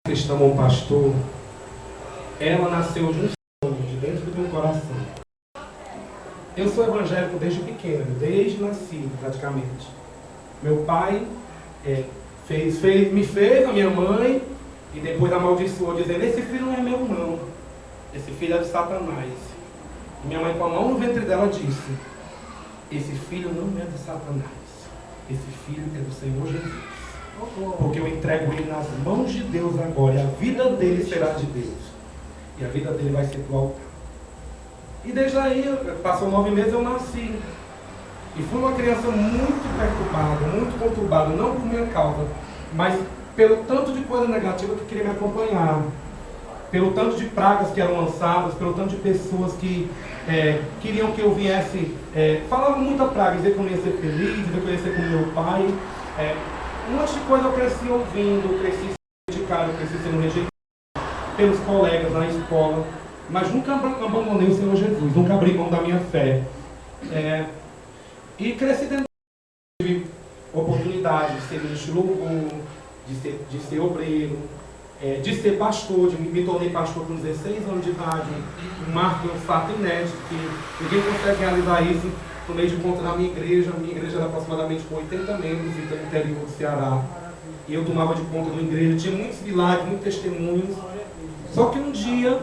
cristã, um pastor, ela nasceu de um sonho, de dentro do meu coração. Eu sou evangélico desde pequeno, desde nascido praticamente. Meu pai me fez, a minha mãe, e depois amaldiçoou, dizendo: esse filho não é meu não, esse filho é de Satanás. E minha mãe, com a mão no ventre dela, disse: esse filho não é de Satanás, esse filho é do Senhor Jesus. Porque eu entrego ele nas mãos de Deus agora, e a vida dele será de Deus, e a vida dele vai ser do altar. E desde aí, passou 9 meses, eu nasci. E fui uma criança muito perturbada, muito conturbada, não por minha causa, mas pelo tanto de coisa negativa que queria me acompanhar, pelo tanto de pragas que eram lançadas, pelo tanto de pessoas que queriam que eu viesse, falavam muita praga, dizer que eu não ia ser feliz, dizer que eu ia ser como meu pai. Um monte de coisa eu cresci ouvindo, eu cresci sendo criticado, eu cresci sendo rejeitado pelos colegas na escola, mas nunca abandonei o Senhor Jesus, nunca abri mão da minha fé. E cresci dentro de oportunidade de ser ministro de louvor, de ser obreiro, de ser pastor, me tornei pastor com 16 anos de idade, um marco, um fato inédito, que ninguém consegue realizar isso no meio de encontro na minha igreja. A minha igreja era aproximadamente com 80 membros, então no interior do Ceará. E eu tomava de conta da igreja, tinha muitos milagres, muitos testemunhos. Só que um dia,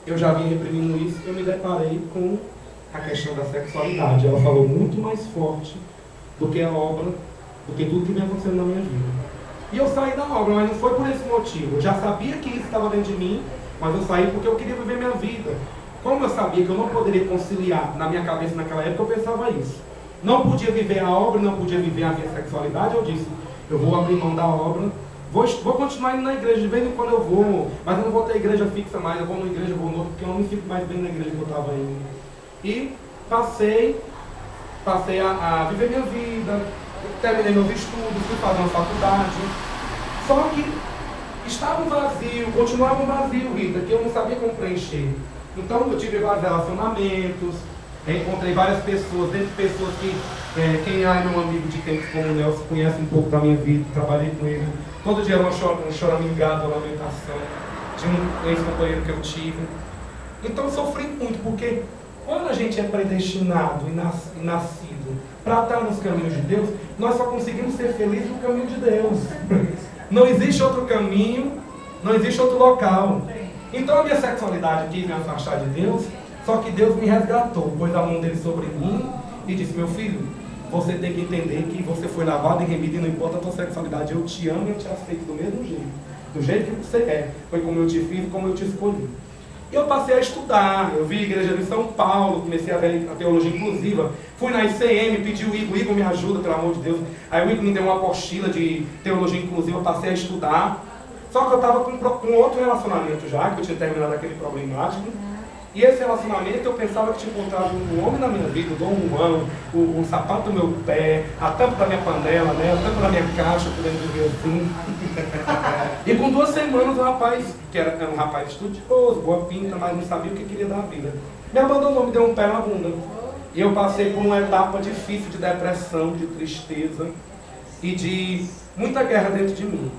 eu já vim reprimindo isso, eu me deparei com a questão da sexualidade. Ela falou muito mais forte do que a obra, do que tudo que vem acontecendo na minha vida. E eu saí da obra, mas não foi por esse motivo. Eu já sabia que isso estava dentro de mim, mas eu saí porque eu queria viver minha vida. Como eu sabia que eu não poderia conciliar na minha cabeça naquela época, eu pensava isso. Não podia viver a obra, não podia viver a minha sexualidade. Eu disse: eu vou abrir mão da obra, vou continuar indo na igreja, de vez em quando eu vou, mas eu não vou ter igreja fixa mais, eu vou numa igreja, vou noutra, porque eu não me fico mais bem na igreja que eu estava indo. E passei a viver minha vida, terminei meus estudos, fui fazer uma faculdade. Só que estava um vazio, continuava um vazio, Rita, que eu não sabia como preencher. Então eu tive vários relacionamentos, encontrei várias pessoas, dentre pessoas que, quem é meu amigo de tempos como o Nelson, conhece um pouco da minha vida, trabalhei com ele. Todo dia era um choramingado, uma lamentação de um ex-companheiro que eu tive. Então eu sofri muito, porque quando a gente é predestinado e nascido para estar nos caminhos de Deus, nós só conseguimos ser felizes no caminho de Deus. Não existe outro caminho, não existe outro local. Então a minha sexualidade quis me afastar de Deus, só que Deus me resgatou, pôs a mão dele sobre mim e disse: meu filho, você tem que entender que você foi lavado e remido e não importa a tua sexualidade, eu te amo e eu te aceito do mesmo jeito, do jeito que você é. Foi como eu te fiz, como eu te escolhi. E eu passei a estudar, eu vi a igreja de São Paulo, comecei a ver a teologia inclusiva, fui na ICM, pedi o Igor me ajuda, pelo amor de Deus. Aí o Igor me deu uma apostila de teologia inclusiva, eu passei a estudar. Só que eu estava com outro relacionamento já, que eu tinha terminado aquele problemático. E esse relacionamento eu pensava que tinha encontrado um homem na minha vida, o Dom Juan, o sapato do meu pé, a tampa da minha panela, né, a tampa da minha caixa, podendo dizer assim. E com 2 semanas o rapaz, que era um rapaz estudioso, boa pinta, mas não sabia o que queria da vida, me abandonou, me deu um pé na bunda. E eu passei por uma etapa difícil de depressão, de tristeza e de muita guerra dentro de mim.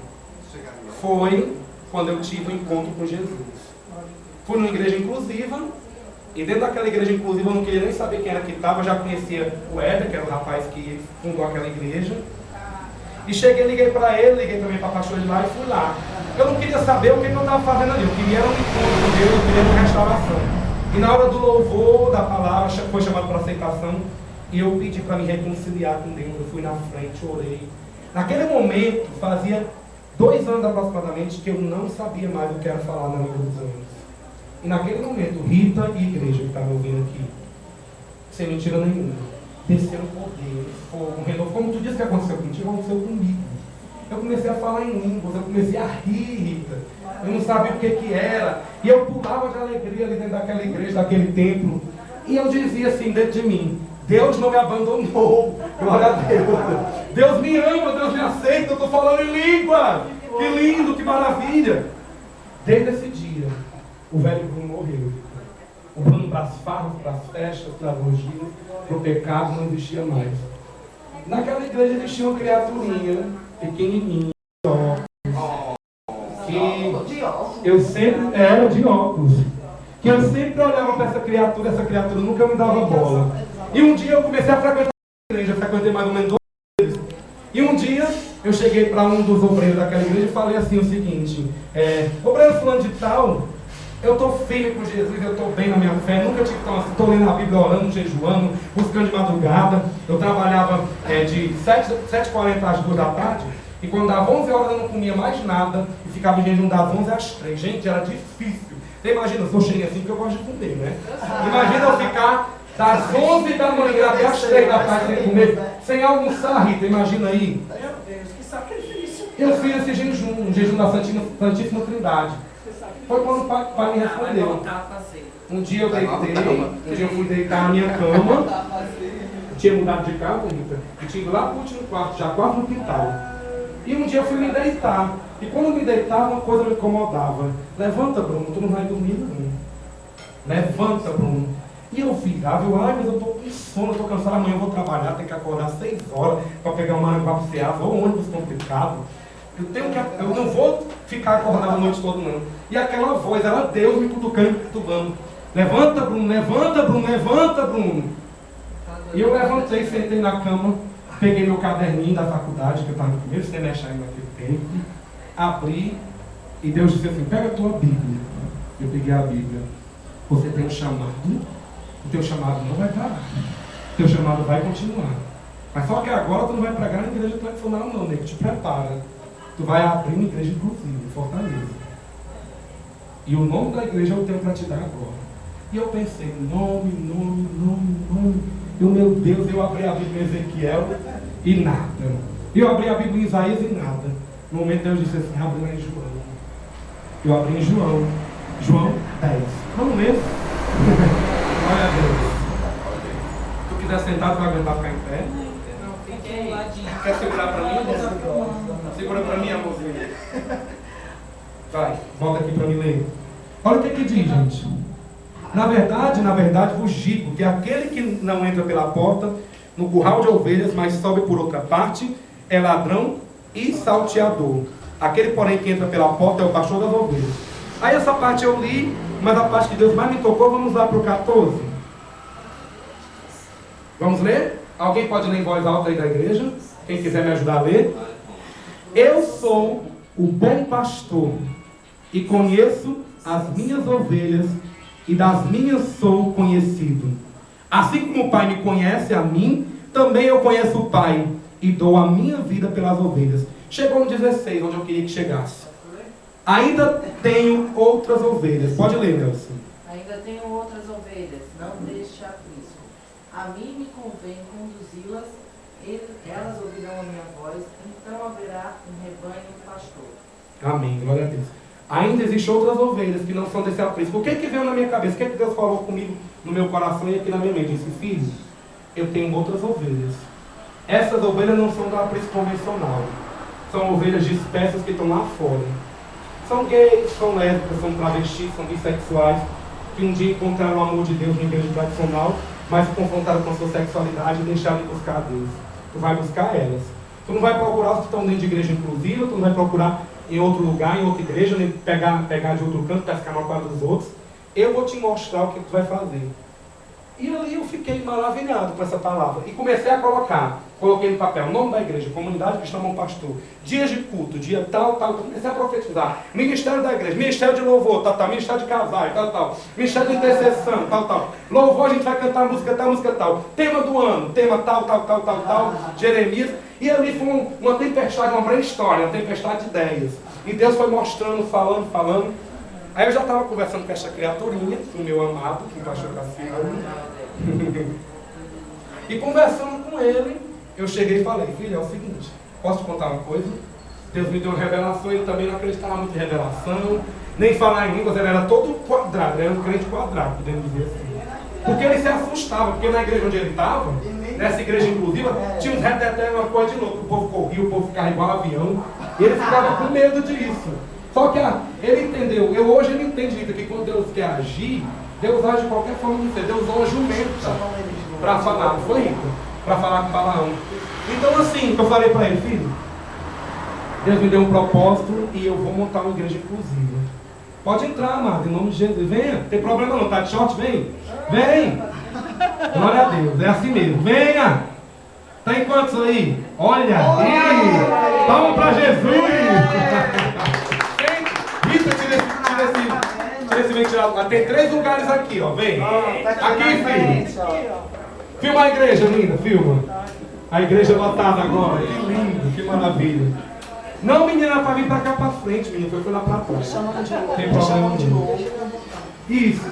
Foi quando eu tive um encontro com Jesus. Fui numa igreja inclusiva, e dentro daquela igreja inclusiva eu não queria nem saber quem era que estava, já conhecia o Éder, que era o rapaz que fundou aquela igreja. E cheguei, liguei para ele, liguei também para a pastora de lá e fui lá. Eu não queria saber o que eu estava fazendo ali, eu queria um encontro com Deus, eu queria uma restauração. E na hora do louvor, da palavra, foi chamado para aceitação, e eu pedi para me reconciliar com Deus. Eu fui na frente, orei. Naquele momento, fazia 2 anos aproximadamente, que eu não sabia mais o que era falar na língua dos anjos. E naquele momento, Rita e igreja que estavam ouvindo aqui, sem mentira nenhuma, desceram poder, fogo, um renovo. Como tu disse que aconteceu contigo, aconteceu comigo. Eu comecei a falar em línguas, eu comecei a rir, Rita. Eu não sabia o que era. E eu pulava de alegria ali dentro daquela igreja, daquele templo. E eu dizia assim dentro de mim: Deus não me abandonou, glória a Deus. Deus me ama, Deus me aceita, eu estou falando em língua. Que lindo, que maravilha. Desde esse dia, o velho Bruno morreu. O Bruno para as farras, para as festas, para as orgias, para o pecado não existia mais. Naquela igreja existia uma criaturinha, pequenininha, Eu sempre era de óculos. Que eu sempre olhava para essa criatura nunca me dava bola. E um dia eu comecei a frequentar a igreja, frequentei mais ou menos 2 vezes. E um dia eu cheguei para um dos obreiros daquela igreja e falei assim o seguinte: obreiro fulano de tal, eu estou firme com Jesus, eu estou bem na minha fé, nunca tive tão assim, estou lendo a Bíblia, orando, jejuando, buscando de madrugada. Eu trabalhava de 7h40 às 2 da tarde, e quando dava 11 horas eu não comia mais nada, e ficava em jejum das 11 às 3. Gente, era difícil. Você imagina, eu sou cheio assim porque eu gosto de comer, né? Imagina eu ficar das 11 da manhã até as 3 da tarde sem comer, sem almoçar, Rita, imagina aí. Meu Deus, que sacrifício. Eu fiz esse jejum, um jejum da Santíssima Trindade. Foi quando o pai me respondeu. Um dia eu deitei, eu fui deitar na minha cama, tinha mudado de casa, Rita, e tinha ido lá pro último quarto, já quase no quintal. E um dia eu fui me deitar, e quando me deitava, uma coisa me incomodava. Levanta, Bruno, tu não vai dormir não. Levanta, Bruno. E eu virava, mas eu tô com sono, eu tô cansado, amanhã eu vou trabalhar, tenho que acordar às 6 horas para pegar uma Maranguá pro Ceasa, ou um ônibus complicado. Eu não vou ficar acordado a noite toda não. E aquela voz, era Deus me cutucando e me perturbando. Levanta, Bruno, levanta, Bruno, levanta, Bruno. E eu levantei, sentei na cama, peguei meu caderninho da faculdade, que eu estava no primeiro semestre ainda naquele tempo, abri, e Deus disse assim: pega a tua Bíblia. Eu peguei a Bíblia. Você tem um chamado, o teu chamado não vai parar. O teu chamado vai continuar. Mas só que agora tu não vai pregar na igreja tradicional não, nego, te prepara. Tu vai abrir uma igreja inclusiva, em Fortaleza. E o nome da igreja eu tenho para te dar agora. E eu pensei, nome. E o meu Deus, eu abri a Bíblia em Ezequiel e nada. Eu abri a Bíblia em Isaías e nada. No momento Deus disse assim: abre lá em João. Eu abri em João 10. Vamos ler? Glória a Deus. Se tu quiser sentar, tu vai aguentar ficar em pé? Não, fiquei ladinho. Quer segurar para mim? Segura para mim, amorzinho. Vai, volta aqui para me ler. Olha o que diz, gente. Na verdade, vos digo que aquele que não entra pela porta no curral de ovelhas, mas sobe por outra parte, é ladrão e salteador. Aquele, porém, que entra pela porta é o pastor das ovelhas. Aí essa parte eu li, mas a parte que Deus mais me tocou, vamos lá para o 14. Vamos ler? Alguém pode ler em voz alta aí da igreja? Quem quiser me ajudar a ler. Eu sou o bom pastor e conheço as minhas ovelhas e das minhas sou conhecido. Assim como o Pai me conhece a mim, também eu conheço o Pai e dou a minha vida pelas ovelhas. Chegou no 16, onde eu queria que chegasse. Ainda tenho outras ovelhas. Pode ler, Nelson. Ainda tenho outras ovelhas, não deixe aprisco. A mim me convém conduzi-las, elas ouvirão a minha voz, então haverá um rebanho e um pastor. Amém, glória a Deus. Ainda existem outras ovelhas que não são desse aprisco. O que veio na minha cabeça? O que Deus falou comigo no meu coração e aqui na minha mente? Disse: filho, eu tenho outras ovelhas. Essas ovelhas não são do aprisco convencional. São ovelhas dispersas que estão lá fora. São gays, são lésbicas, são travestis, são bissexuais, que um dia encontraram o amor de Deus na igreja tradicional, mas se confrontaram com a sua sexualidade e deixaram de buscar a Deus. Tu vai buscar elas. Tu não vai procurar os que estão dentro de igreja inclusiva, tu não vai procurar em outro lugar, em outra igreja, nem pegar de outro canto, pescar na quadra dos outros. Eu vou te mostrar o que tu vai fazer. E ali eu fiquei maravilhado com essa palavra. E comecei a coloquei no papel o nome da igreja, comunidade cristã Bom Pastor, dias de culto, dia tal. Comecei a profetizar. Ministério da igreja, ministério de louvor, tal. Ministério de casais, tal. Ministério de intercessão, tal. Louvor, a gente vai cantar música tal. Tema do ano, tema tal. Jeremias. E ali foi uma tempestade, uma brainstorm, uma tempestade de ideias. E Deus foi mostrando, falando. Aí eu já estava conversando com essa criaturinha, o meu amado, que o pastor Cassiano. E conversando com ele, eu cheguei e falei: filho, é o seguinte, posso te contar uma coisa? Deus me deu uma revelação, ele também não acreditava muito em revelação, nem falar em línguas, ele era todo quadrado, ele era um crente quadrado, podemos dizer assim. Porque ele se assustava, porque na igreja onde ele estava, nessa igreja inclusiva, tinha uns retetés, uma coisa de louco, o povo corria, o povo ficava igual avião, e ele ficava com medo disso. Só que ele entendeu, hoje ele entende que quando Deus quer agir, Deus age de qualquer forma de ser. Deus usou um jumento para falar, não foi Rita? Para falar com Balaão. Então assim, eu falei para ele: filho, Deus me deu um propósito e eu vou montar uma igreja inclusiva. Pode entrar, amado, em nome de Jesus. Venha, não tem problema não, tá de short? Vem. Vem. Glória a Deus, é assim mesmo. Venha. Tá em quantos aí? Olha. Palma para Jesus. Rita, tira esse ventilador. Tem 3 lugares aqui, ó. Vem. Aqui, filho. Filma a igreja, linda. Filma. A igreja lotada agora. Que lindo, que maravilha. Não, menina, para vir para cá para frente, menina. Foi lá para trás. Tem problema nenhum. Isso.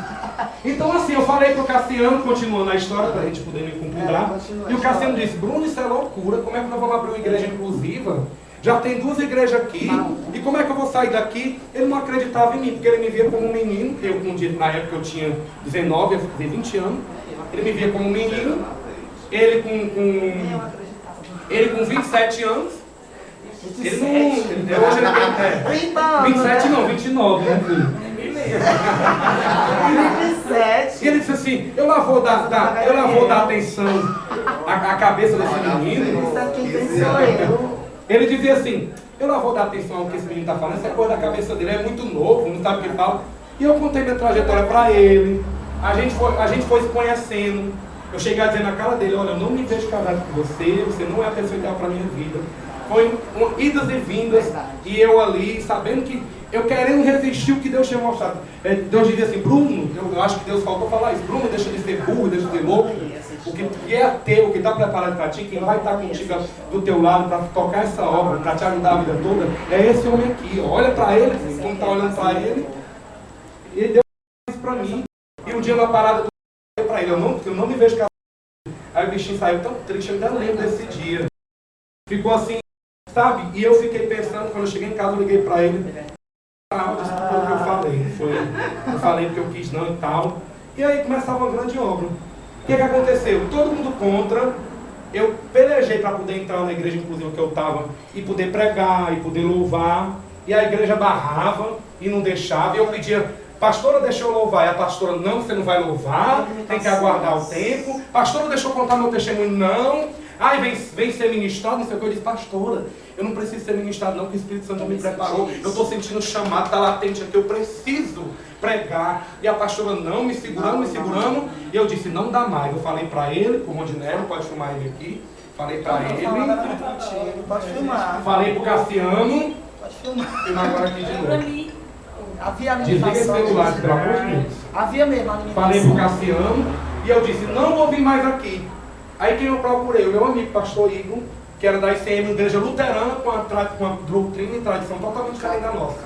Então assim, eu falei pro Cassiano, continuando a história, para a gente poder me cumpridar. E o Cassiano disse, Bruno, isso é loucura. Como é que nós vamos abrir uma igreja inclusiva? Já tem 2 igrejas aqui. E como é que eu vou sair daqui? Ele não acreditava em mim, porque ele me via como um menino. Eu, na época eu tinha 19, eu fiz 20 anos. Ele me via como um menino. Ele com 27 anos. Ele não. Hoje ele tem 27 não, 29, né, filho? 27. E ele disse assim, eu lá vou dar atenção à cabeça desse menino. Ele dizia assim, eu lá vou dar atenção ao que esse menino está falando, essa coisa da cabeça dele é muito novo, não sabe o que ele fala. E eu contei minha trajetória para ele, a gente foi se conhecendo. Eu cheguei a dizer na cara dele, olha, eu não me vejo casado com você, você não é a pessoa ideal para a minha vida. Foi idas e vindas, e eu ali, sabendo que eu querendo resistir o que Deus tinha mostrado. Deus dizia assim, Bruno, eu acho que Deus faltou falar isso, Bruno, deixa de ser burro, deixa de ser louco. O que é teu, o que está preparado para ti, quem vai estar contigo do teu lado para tocar essa obra, para te ajudar a vida toda, é esse homem aqui. Olha para ele, quem está olhando para ele, e Deus disse para mim. E um dia na parada eu para ele, eu não me vejo casado. Aí o bichinho saiu tão triste, eu ainda lembro desse dia. Ficou assim, sabe? E eu fiquei pensando, quando eu cheguei em casa, eu liguei para ele. Desculpa o que eu falei. Eu falei porque eu quis não e tal. E aí começava uma grande obra. O que aconteceu? Todo mundo contra. Eu pelejei para poder entrar na igreja, inclusive, que eu estava, e poder pregar, e poder louvar. E a igreja barrava e não deixava. E eu pedia, pastora, deixa eu louvar. E a pastora, não, você não vai louvar, tem que aguardar o tempo. Pastora, deixa eu contar meu testemunho, não. Ai, vem ser ministrado, não sei o que. Eu disse, pastora, eu não preciso ser ministrado não, porque o Espírito Santo me preparou. Eu estou sentindo o chamado, está latente aqui, eu preciso pregar. E a pastora não, me segurando. E eu disse, não dá mais. Eu falei para ele, para o Rondinello, pode filmar ele aqui. Falei para ele. Pode filmar. Falei para o Cassiano. Pode filmar. Filmar agora aqui de novo. Havia Desliga esse celular, pelo amor de Deus. Havia mesmo a limitação. Falei para o Cassiano. E eu disse, não vou vir mais aqui. Aí quem eu procurei? O meu amigo, pastor Igor, que era da ICM, uma igreja luterana, com uma doutrina e tradição totalmente diferente da nossa.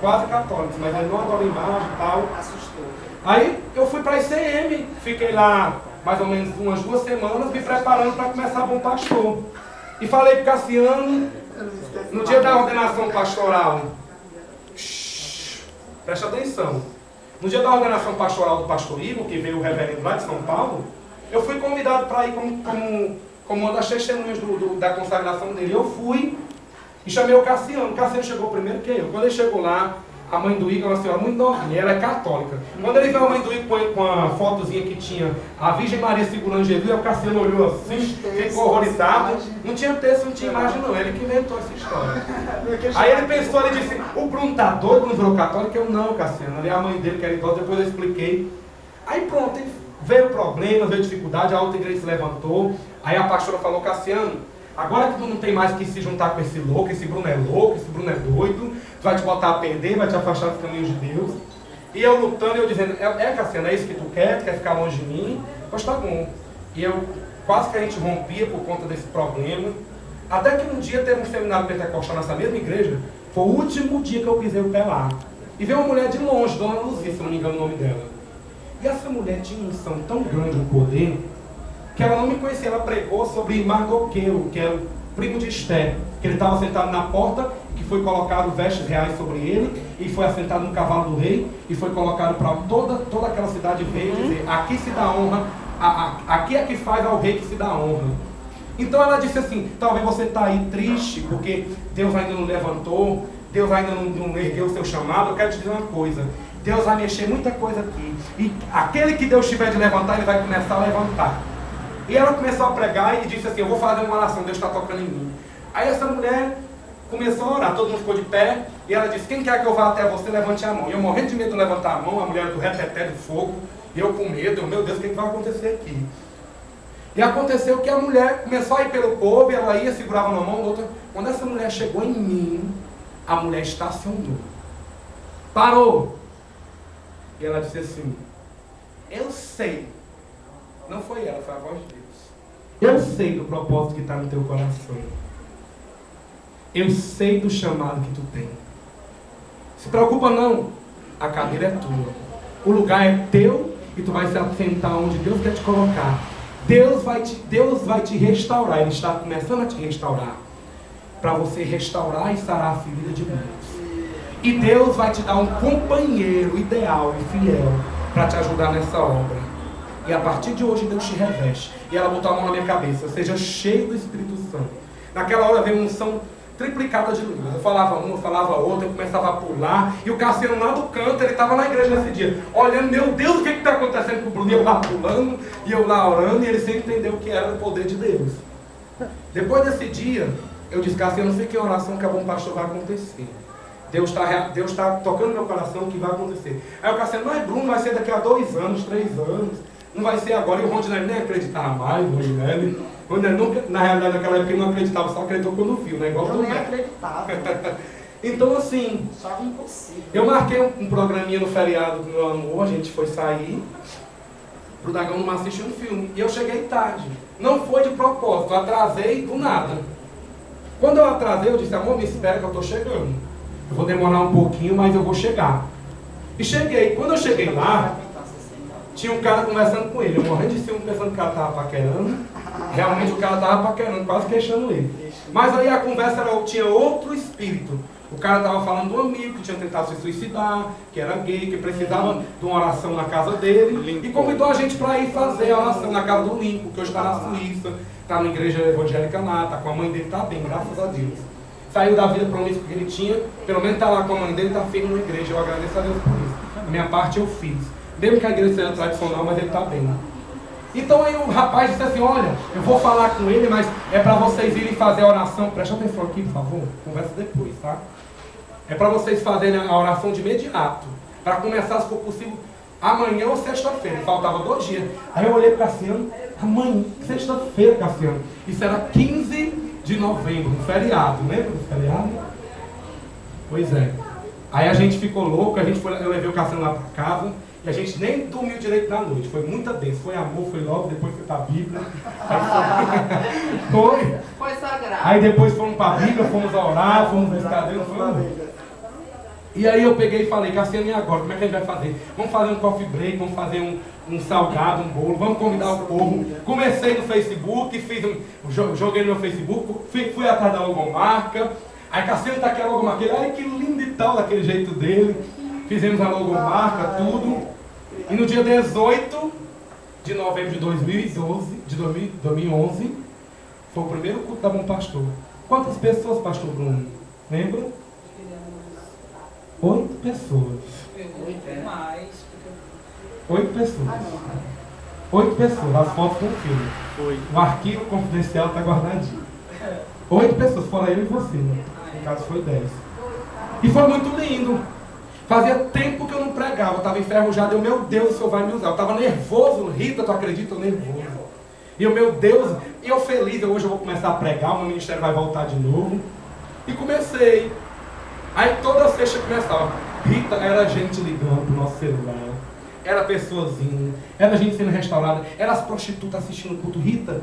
Quase católicos, mas ele não adora imagem e tal. Assustou. Aí eu fui para a ICM, fiquei lá mais ou menos umas 2 semanas, me preparando para começar a Bom Pastor. E falei para o Cassiano, no dia da ordenação pastoral, presta atenção, no dia da ordenação pastoral do pastor Igor, que veio o reverendo lá de São Paulo, eu fui convidado para ir como uma das testemunhas da consagração dele. Eu fui e chamei o Cassiano. O Cassiano chegou primeiro que eu. Quando ele chegou lá, a mãe do Igor, uma senhora muito novinha, ela é católica. Quando ele viu a mãe do Igor com a fotozinha que tinha a Virgem Maria segurando Jesus, o Cassiano olhou assim, ficou horrorizado. Não tinha texto, não tinha imagem não, ele que inventou essa história. Aí ele pensou, ele disse, o Bruno tá doido, não virou católico? Eu não, Cassiano, ali a mãe dele que era idosa, depois eu expliquei. Aí pronto, veio problema, veio dificuldade, a outra igreja se levantou. Aí a pastora falou, Cassiano, agora que tu não tem mais que se juntar com esse louco, esse Bruno é louco, esse Bruno é doido, tu vai te botar a perder, vai te afastar dos caminhos de Deus. E eu lutando, eu dizendo, Cassiano, é isso que tu quer ficar longe de mim? Pois tá bom. E eu, quase que a gente rompia por conta desse problema. Até que um dia teve um seminário pentecostal nessa mesma igreja, foi o último dia que eu pisei o pé lá. E veio uma mulher de longe, Dona Luzia, se não me engano o nome dela. E essa mulher tinha uma unção tão grande, um poder, que ela não me conhecia. Ela pregou sobre Mardoqueu, que era o primo de Esther, que ele estava sentado na porta, que foi colocado vestes reais sobre ele, e foi assentado no cavalo do rei, e foi colocado para toda aquela cidade ver e dizer, aqui se dá honra, aqui é que faz ao rei que se dá honra. Então ela disse assim, talvez você está aí triste, porque Deus ainda não levantou, Deus ainda não ergueu o seu chamado. Eu quero te dizer uma coisa, Deus vai mexer muita coisa aqui, e aquele que Deus tiver de levantar, ele vai começar a levantar. E ela começou a pregar e disse assim, eu vou fazer uma oração, Deus está tocando em mim. Aí essa mulher começou a orar, todo mundo ficou de pé, e ela disse, quem quer que eu vá até você, levante a mão. E eu morrendo de medo de levantar a mão, a mulher do reteté do fogo, e eu com medo, meu Deus, o que vai acontecer aqui? E aconteceu que a mulher começou a ir pelo povo, e ela ia, segurava uma mão, outra. Quando essa mulher chegou em mim, a mulher estacionou. Parou. E ela disse assim, eu sei. Não foi ela, foi a voz de Deus. Eu sei do propósito que está no teu coração. Eu sei do chamado que tu tem. Se preocupa não. A cadeira é tua. O lugar é teu e tu vai se assentar onde Deus quer te colocar. Deus vai te restaurar. Ele está começando a te restaurar. Para você restaurar e sarar a ferida de muitos. E Deus vai te dar um companheiro ideal e fiel para te ajudar nessa obra. E a partir de hoje Deus te reveste. E ela botou a mão na minha cabeça. Seja cheio do Espírito Santo. Naquela hora veio uma unção triplicada de línguas. Eu falava uma, eu falava outra, eu começava a pular. E o Cassiano lá do canto, ele estava na igreja nesse dia. Olhando, meu Deus, o que está acontecendo com o Bruno? E eu lá pulando, e eu lá orando. E ele sem entender o que era o poder de Deus. Depois desse dia, eu disse, Cassiano, fique em oração que a bom pastor vai acontecer. Deus está tocando no meu coração o que vai acontecer. Aí o Cassiano, mas Bruno, vai ser daqui a 2 anos, 3 anos. Não vai ser agora. E o Rondinelli nem acreditava mais. O Rondinelli nunca, na realidade, naquela época ele não acreditava, só acreditou quando viu, né? Igual eu nem acreditava. Então, assim, só impossível. Eu marquei um programinha no feriado do meu amor. A gente foi sair pro Dragão do Mar assistir um filme. E eu cheguei tarde. Não foi de propósito, eu atrasei do nada. Quando eu atrasei, eu disse, amor, me espera que eu estou chegando. Eu vou demorar um pouquinho, mas eu vou chegar. E cheguei. Quando eu cheguei lá, tinha um cara conversando com ele. Eu morrendo de ciúme pensando que o cara estava paquerando. Realmente o cara estava paquerando, quase queixando ele. Mas aí a conversa tinha outro espírito. O cara estava falando do amigo que tinha tentado se suicidar, que era gay, que precisava de uma oração na casa dele. E convidou a gente para ir fazer a oração na casa do Lincoln, que hoje está na Suíça. Está na igreja evangélica lá, está com a mãe dele, está bem, graças a Deus. Saiu da vida promíscua que ele tinha, pelo menos está lá com a mãe dele, está firme na igreja. Eu agradeço a Deus por isso. A minha parte eu fiz. Mesmo que a igreja seja tradicional, mas ele está bem. Então aí o rapaz disse assim, olha, eu vou falar com ele, mas é para vocês irem fazer a oração. Presta atenção aqui, por favor. Conversa depois, tá? É para vocês fazerem a oração de imediato. Para começar, se for possível, amanhã ou sexta-feira. Faltava 2 dias. Aí eu olhei para o Cassiano, amanhã, sexta-feira, Cassiano. Isso era 15 de novembro, um feriado. Lembra do feriado? Pois é. Aí a gente ficou louco, eu levei o Cassiano lá para casa. E a gente nem dormiu direito na noite. Foi muita bênção. Foi amor, foi logo, depois foi para a Bíblia. Foi sagrado. Aí depois fomos para a Bíblia, fomos a orar, fomos buscar Deus. E aí eu peguei e falei, Cassiano, e agora? Como é que a gente vai fazer? Vamos fazer um coffee break, vamos fazer um salgado, um bolo, vamos convidar o povo. Comecei no Facebook, joguei no meu Facebook, fui atrás da logomarca. Aí Cassiano tá aqui a logomarca. Ai, que lindo e tal, daquele jeito dele. Fizemos a logomarca, tudo. E no dia 18 de novembro de 2011, foi o primeiro culto da Bom Pastor. Quantas pessoas, pastor Bruno? Lembra? 8 pessoas. 8 pessoas. 8 pessoas. As fotos do filme. O arquivo confidencial está guardadinho. 8 pessoas, fora eu e você. No caso foi 10. E foi muito lindo. Fazia tempo que eu não pregava, eu estava enferrujado. Eu, meu Deus, o Senhor vai me usar. Eu estava nervoso, Rita, tu acredita? Eu nervoso. E eu, meu Deus, e eu feliz, hoje eu vou começar a pregar, o meu ministério vai voltar de novo. E comecei. Aí toda sexta começava. Rita, era gente ligando pro nosso celular. Era pessoas indo, era gente sendo restaurada, era as prostitutas assistindo o culto. Rita,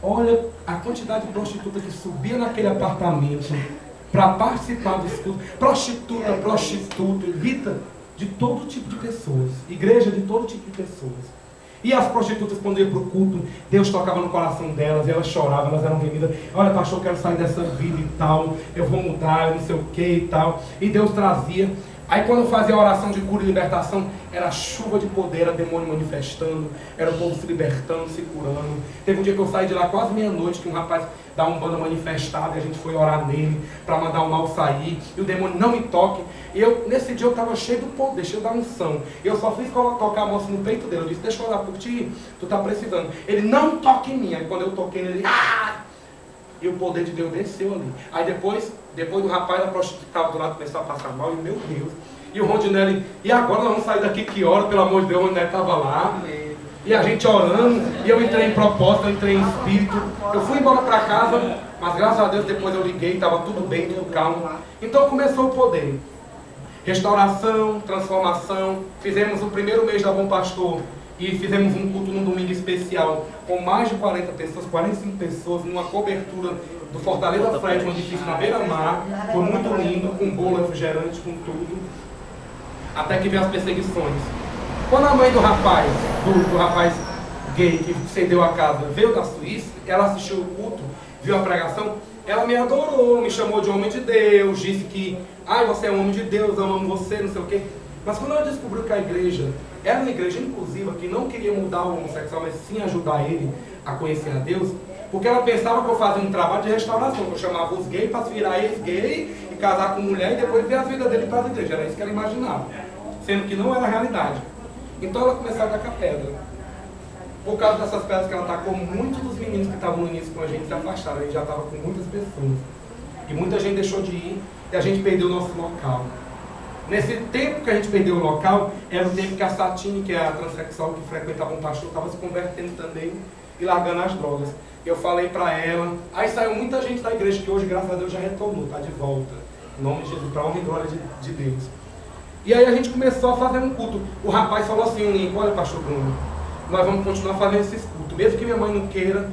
olha a quantidade de prostituta que subia naquele apartamento para participar dos cultos. Prostituta, Rita, de todo tipo de pessoas. Igreja de todo tipo de pessoas. E as prostitutas, quando iam para o culto, Deus tocava no coração delas, e elas choravam, elas eram vendidas. Olha, pastor, eu quero sair dessa vida e tal, eu vou mudar, eu não sei o que e tal. E Deus trazia. Aí quando eu fazia a oração de cura e libertação, era chuva de poder, era demônio manifestando, era o povo se libertando, se curando. Teve um dia que eu saí de lá quase meia-noite, que um rapaz da Umbanda manifestado, e a gente foi orar nele, para mandar o mal sair, e o demônio não me toque. E nesse dia eu estava cheio do poder, cheio da unção. Eu só fiz tocar a mão no peito dele, eu disse, deixa eu orar por ti, tu está precisando. Ele, não toque em mim. Aí quando eu toquei nele, e o poder de Deus desceu ali. Aí depois Depois do rapaz, a prostituta que estava do lado começou a passar mal, e meu Deus. E o Rondinelli, e agora nós vamos sair daqui que hora, pelo amor de Deus, o Rondinelli estava lá. E a gente orando, e eu entrei em propósito, eu entrei em espírito. Eu fui embora para casa, mas graças a Deus depois eu liguei, estava tudo bem, tudo calmo. Então começou o poder. Restauração, transformação. Fizemos o primeiro mês da Bom Pastor e fizemos um culto num domingo especial com mais de 40 pessoas, 45 pessoas, numa cobertura do Fortaleza Fred, um edifício na beira-mar. Foi muito lindo, com bolo refrigerante, com tudo. Até que veio as perseguições. Quando a mãe do rapaz gay que cedeu a casa veio da Suíça, ela assistiu o culto, viu a pregação, ela me adorou, me chamou de homem de Deus, disse que, você é um homem de Deus, eu amo você, não sei o quê. Mas quando ela descobriu que a igreja era uma igreja inclusiva, que não queria mudar o homossexual, mas sim ajudar ele a conhecer a Deus, porque ela pensava que eu fazia um trabalho de restauração, que eu chamava os gays para se virar ex-gay e casar com mulher e depois ver a vida dele para a igreja. Era isso que ela imaginava, sendo que não era a realidade. Então ela começou a tacar pedra. Por causa dessas pedras que ela tacou, muitos dos meninos que estavam no início com a gente se afastaram. A gente já estava com muitas pessoas. E muita gente deixou de ir e a gente perdeu o nosso local. Nesse tempo que a gente perdeu o local, era o tempo que a Satine, que é a transexual que frequentava um pastor, estava se convertendo também e largando as drogas. Eu falei para ela, aí saiu muita gente da igreja que hoje, graças a Deus, já retornou, está de volta. Em nome de Jesus, para a honra e glória de Deus. E aí a gente começou a fazer um culto. O rapaz falou assim, olha, pastor Bruno, nós vamos continuar fazendo esses cultos. Mesmo que minha mãe não queira,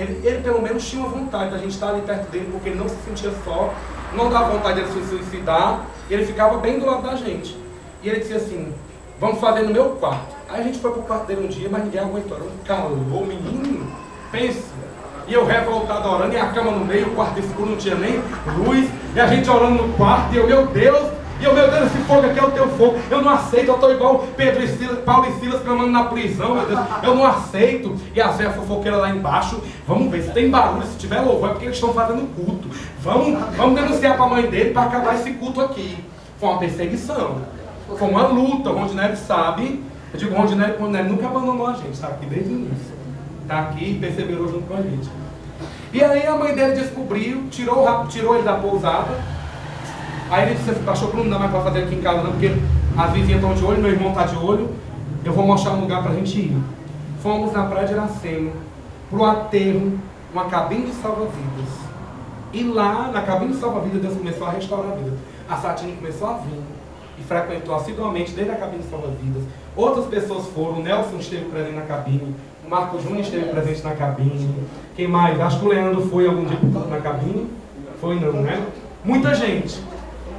ele pelo menos tinha uma vontade da gente estar ali perto dele, porque ele não se sentia só, não dava vontade dele se suicidar, e ele ficava bem do lado da gente. E ele disse assim, vamos fazer no meu quarto. Aí a gente foi pro quarto dele um dia, mas ninguém aguentou. Era um calor, menino, pense. E eu revoltado orando, e a cama no meio, o quarto escuro, não tinha nem luz, e a gente orando no quarto, e eu, meu Deus, esse fogo aqui é o teu fogo, eu não aceito, eu estou igual Pedro e Silas, Paulo e Silas clamando na prisão, meu Deus, eu não aceito. E a Zé fofoqueira lá embaixo, vamos ver, se tem barulho, se tiver louvor, é porque eles estão fazendo culto. Vamos denunciar para a mãe dele para acabar esse culto aqui. Foi uma perseguição, foi uma luta. O Rondinelli sabe, eu digo, o Rondinelli nunca abandonou a gente, está aqui desde o início, está aqui e perseverou junto com a gente. E aí a mãe dele descobriu, tirou ele da pousada. Aí ele disse assim, pastor Bruno, não dá mais para fazer aqui em casa não, porque as vizinhas estão de olho, meu irmão está de olho, eu vou mostrar um lugar para a gente ir. Fomos na praia de Iracema, para o aterro, uma cabine de salva-vidas. E lá, na cabine de salva-vidas, Deus começou a restaurar a vida. A Satine começou a vir e frequentou assiduamente desde a cabine de salva-vidas. Outras pessoas foram, o Nelson esteve presente na cabine, o Marco Júnior esteve presente na cabine. Quem mais? Acho que o Leandro foi algum dia na cabine. Foi não, né? Muita gente.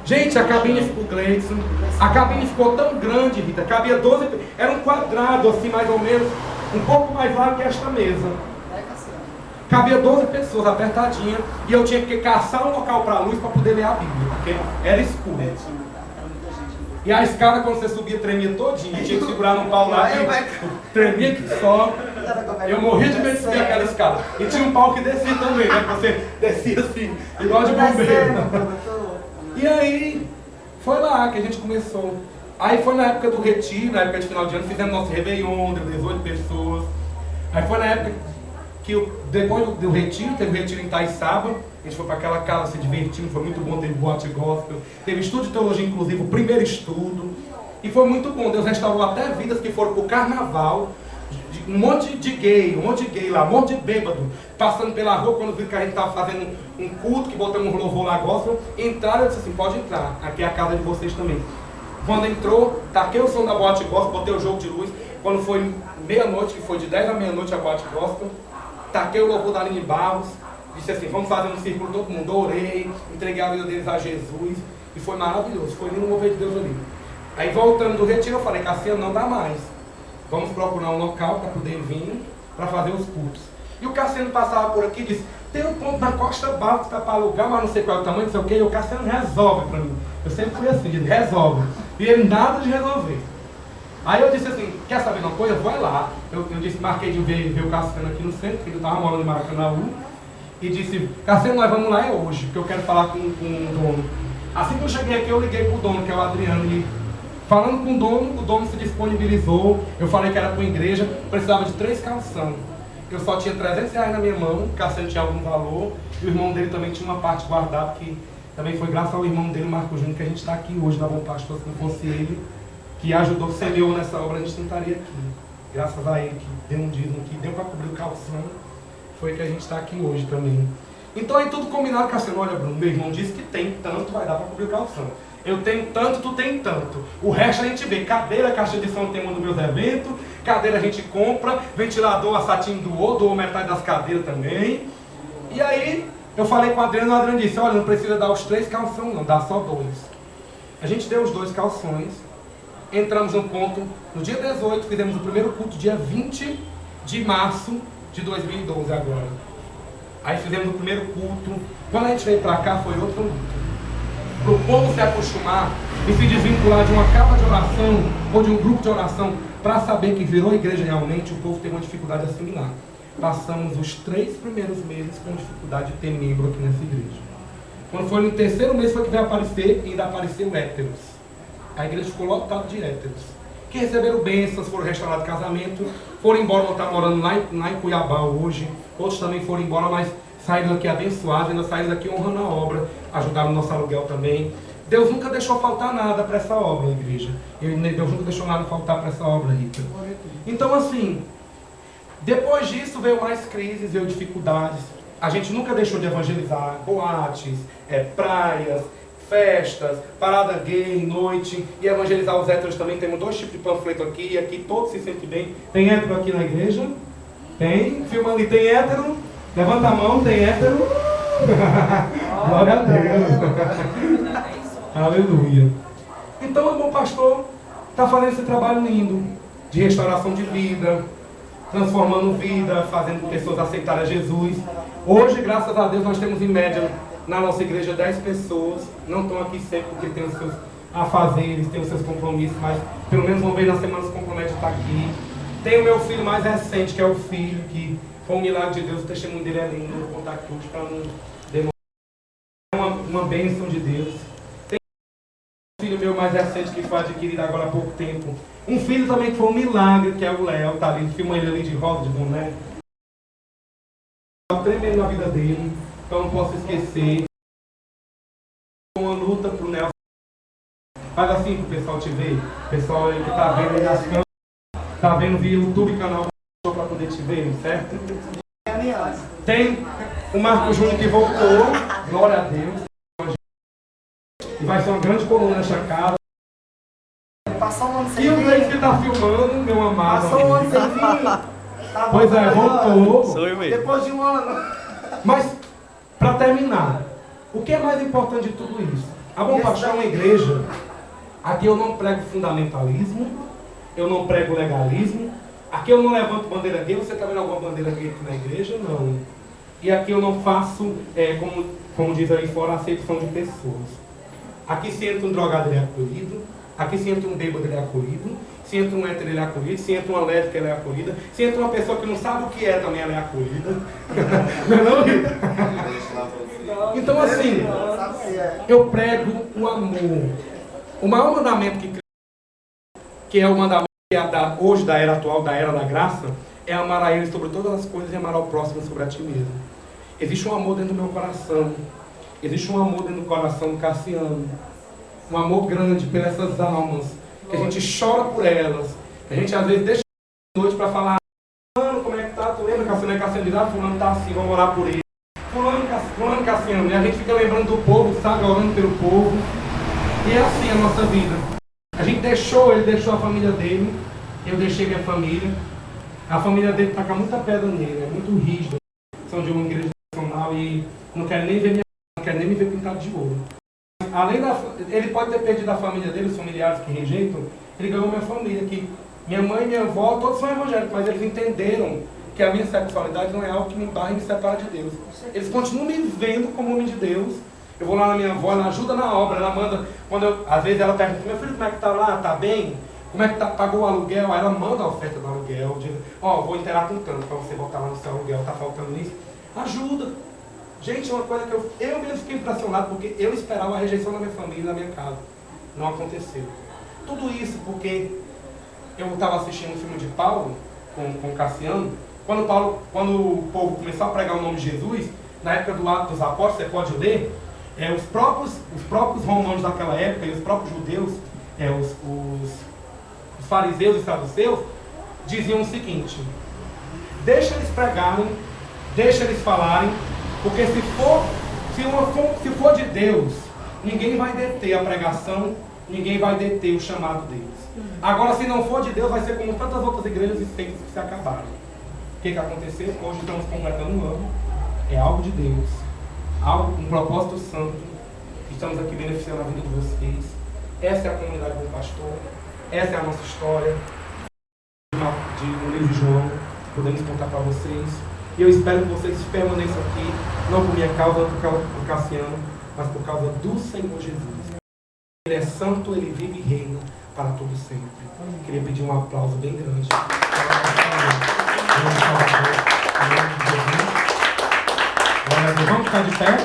Gente, a cabine ficou, Gleison, a cabine ficou tão grande, Rita, cabia 12, era um quadrado assim mais ou menos, um pouco mais largo que esta mesa. Cabia 12 pessoas apertadinha, e eu tinha que caçar um local para a luz para poder ler a Bíblia, porque era escuro. E a escada, quando você subia, tremia todinha, tinha que segurar no pau lá, tremia que só. Eu morria de medo de subir aquela escada. E tinha um pau que descia também, né? Você descia assim, igual de bombeiro. E aí, foi lá que a gente começou. Aí foi na época do retiro, na época de final de ano, fizemos nosso Réveillon, deu 18 pessoas. Aí foi na época que, depois do retiro, teve o retiro em Itaiçaba. A gente foi para aquela casa se divertindo, foi muito bom, teve boate gospel. Teve estudo de teologia inclusive, o primeiro estudo. E foi muito bom, Deus restaurou até vidas que foram para o carnaval. Um monte de gay lá, um monte de bêbado, passando pela rua, quando viram que a gente estava fazendo um culto, que botamos um louvor lá, gospel, entraram, eu disse assim, pode entrar, aqui é a casa de vocês também. Quando entrou, taquei o som da boate gospel, botei o jogo de luz, quando foi meia-noite, que foi de 10 à meia-noite a boate gospel, taquei o louvor da Aline Barros, disse assim, vamos fazer um círculo todo mundo, orei, entreguei a vida deles a Jesus, e foi maravilhoso, foi lindo mover de Deus ali. Aí voltando do retiro, eu falei, Cassiano, não dá mais. Vamos procurar um local para poder vir para fazer os cultos. E o Cassiano passava por aqui e disse, tem um ponto na Costa Balta para alugar, mas não sei qual é o tamanho, não sei o que, e o Cassiano resolve para mim. Eu sempre fui assim, ele resolve. E ele nada de resolver. Aí eu disse assim, quer saber uma coisa? Vai lá. Eu disse, marquei de ver o Cassiano aqui no centro, porque ele estava morando em Maracanãú. E disse, Cassiano, nós vamos lá hoje, porque eu quero falar com o dono. Assim que eu cheguei aqui, eu liguei para o dono, que é o Adriano, e falando com o dono se disponibilizou. Eu falei que era para a igreja, precisava de 3 calção. Eu só tinha R$300 na minha mão, o Cassiano tinha algum valor, e o irmão dele também tinha uma parte guardada que Também foi graças ao irmão dele, Marco Júnior, que a gente está aqui hoje na Bom Pastor. Se não fosse ele, que ajudou, semeou nessa obra, a gente não estaria aqui. Graças a ele, que deu um dízimo, que deu para cobrir o calção, foi que a gente está aqui hoje também. Então aí tudo combinado com a cena. Olha, Bruno, meu irmão disse que tem tanto, vai dar para cobrir o calção. Eu tenho tanto, tu tem tanto. O resto a gente vê. Cadeira, caixa de som tem um dos meus eventos. Cadeira a gente compra. Ventilador, a Satinho doou metade das cadeiras também. E aí, eu falei com o Adriano disse, olha, não precisa dar os 3 calção não, dá só 2. A gente deu os 2 calções. Entramos no ponto, no dia 18, fizemos o primeiro culto, dia 20 de março de 2012 agora. Aí fizemos o primeiro culto. Quando a gente veio pra cá, foi outro luto. Para o povo se acostumar e se desvincular de uma capa de oração ou de um grupo de oração para saber que virou igreja realmente, o povo tem uma dificuldade de assimilar. Passamos os 3 primeiros meses com dificuldade de ter membro aqui nessa igreja. Quando foi no 3º mês foi que veio aparecer, e ainda apareceu héteros. A igreja ficou lotada de héteros. Que receberam bênçãos, foram restaurados casamento, foram embora, não estão morando lá em Cuiabá hoje. Outros também foram embora, mas saíram daqui abençoados, ainda saíram daqui honrando a obra, ajudaram no nosso aluguel também. Deus nunca deixou faltar nada para essa obra, igreja. Deus nunca deixou nada faltar para essa obra, Rita. Então assim, depois disso veio mais crises, veio dificuldades. A gente nunca deixou de evangelizar boates, praias, festas, parada gay, noite, e evangelizar os héteros também. Temos 2 tipos de panfleto aqui, e aqui todos se sentem bem. Tem hétero aqui na igreja? Tem? Filma ali, tem hétero? Levanta a mão, tem hétero? Glória a Deus. Aleluia. Então o Bom Pastor está fazendo esse trabalho lindo de restauração de vida, transformando vida, fazendo pessoas aceitarem Jesus. Hoje, graças a Deus, nós temos em média na nossa igreja 10 pessoas. Não estão aqui sempre porque tem os seus afazeres, tem os seus compromissos, mas pelo menos uma vez na semana se compromete a estar aqui. Tem o meu filho mais recente, que é o filho que foi um milagre de Deus, o testemunho dele é lindo, eu vou contar aqui hoje para não demorar. É uma bênção de Deus. Tem um filho meu mais recente que foi adquirido agora há pouco tempo. Um filho também que foi um milagre, que é o Léo, tá ali, filma ele ali de rosa, de boné. Tá tremendo na vida dele, então não posso esquecer. Uma luta pro Nelson. Faz assim pro pessoal te ver. O pessoal aí que tá vendo aí nas câmeras, tá vendo via YouTube, canal para poder te ver, certo? Tem o Marco Júnior que voltou, glória a Deus. E vai ser uma grande coluna nessa casa. Passou um ano sem E o vir. Gleice que tá filmando, meu amado. Passou um ano sem vir. Tá Pois é, voltou. Sou eu mesmo. Depois de um ano. Mas, para terminar, o que é mais importante de tudo isso? A Bom Pastor é uma igreja. Aqui eu não prego fundamentalismo, eu não prego legalismo. Aqui eu não levanto bandeira gay. Você está vendo alguma bandeira gay aqui na igreja? Não. E aqui eu não faço, como diz aí fora, acepção de pessoas. Aqui se entra um drogado, ele é acolhido. Aqui se entra um bêbado, ele é acolhido. Se entra um hétero, ele é acolhido. Se entra uma lésbica, ela é acolhida. Se entra uma pessoa que não sabe o que é, também ela é acolhida. Não é não, Rita? Então assim, eu prego o amor. O maior mandamento que é o mandamento que é hoje da era atual, da era da graça, é amar a Ele sobre todas as coisas e amar ao próximo sobre a ti mesmo. Existe um amor dentro do meu coração. Existe um amor dentro do coração do Cassiano. Um amor grande por essas almas. Que a gente chora por elas. Que a gente às vezes deixa a noite para falar: fulano, como é que tá? Tu lembra, Cassiano? Cassiano diz: ah, fulano tá assim, vamos orar por ele. Fulano, Cassiano. E a gente fica lembrando do povo, sabe? Orando pelo povo. E é assim a nossa vida. A gente ele deixou a família dele. Eu deixei minha família. A família dele taca muita pedra nele, é muito rígida. São de uma igreja nacional e não querem nem ver não querem nem me ver pintado de ouro. Além ele pode ter perdido a família dele, os familiares que rejeitam, ele ganhou minha família, que minha mãe e minha avó, todos são evangélicos, mas eles entenderam que a minha sexualidade não é algo que me barra e me separa de Deus. Eles continuam me vendo como homem de Deus. Eu vou lá na minha avó, ela ajuda na obra, ela manda, às vezes ela pergunta: meu filho, como é que tá lá? Tá bem? Como é que tá? Pagou o aluguel? Aí ela manda a oferta do aluguel, diz: ó, vou inteirar com tanto para você botar lá no seu aluguel, tá faltando isso. Ajuda. Gente, é uma coisa que eu mesmo fiquei impressionado, porque eu esperava a rejeição da minha família e da minha casa. Não aconteceu. Tudo isso porque eu estava assistindo o filme de Paulo, com Cassiano. Quando o povo começou a pregar o nome de Jesus, na época do Ato dos Apóstolos, você pode ler, Os próprios romanos daquela época e os próprios judeus, os fariseus e saduceus, diziam o seguinte: deixa eles pregarem, deixa eles falarem, porque se for de Deus, ninguém vai deter a pregação, ninguém vai deter o chamado deles. Agora, se não for de Deus, vai ser como tantas outras igrejas e seitas que se acabaram. O que aconteceu? Hoje estamos completando um ano. É algo de Deus, um propósito santo. Estamos aqui beneficiando a vida de vocês. Essa é a comunidade do pastor. Essa é a nossa história do livro de João. Podemos contar para vocês. E eu espero que vocês permaneçam aqui, não por minha causa, não por causa do Cassiano, mas por causa do Senhor Jesus. Ele é santo, ele vive e reina para todo sempre. Queria pedir um aplauso bem grande. Vamos ficar de pé?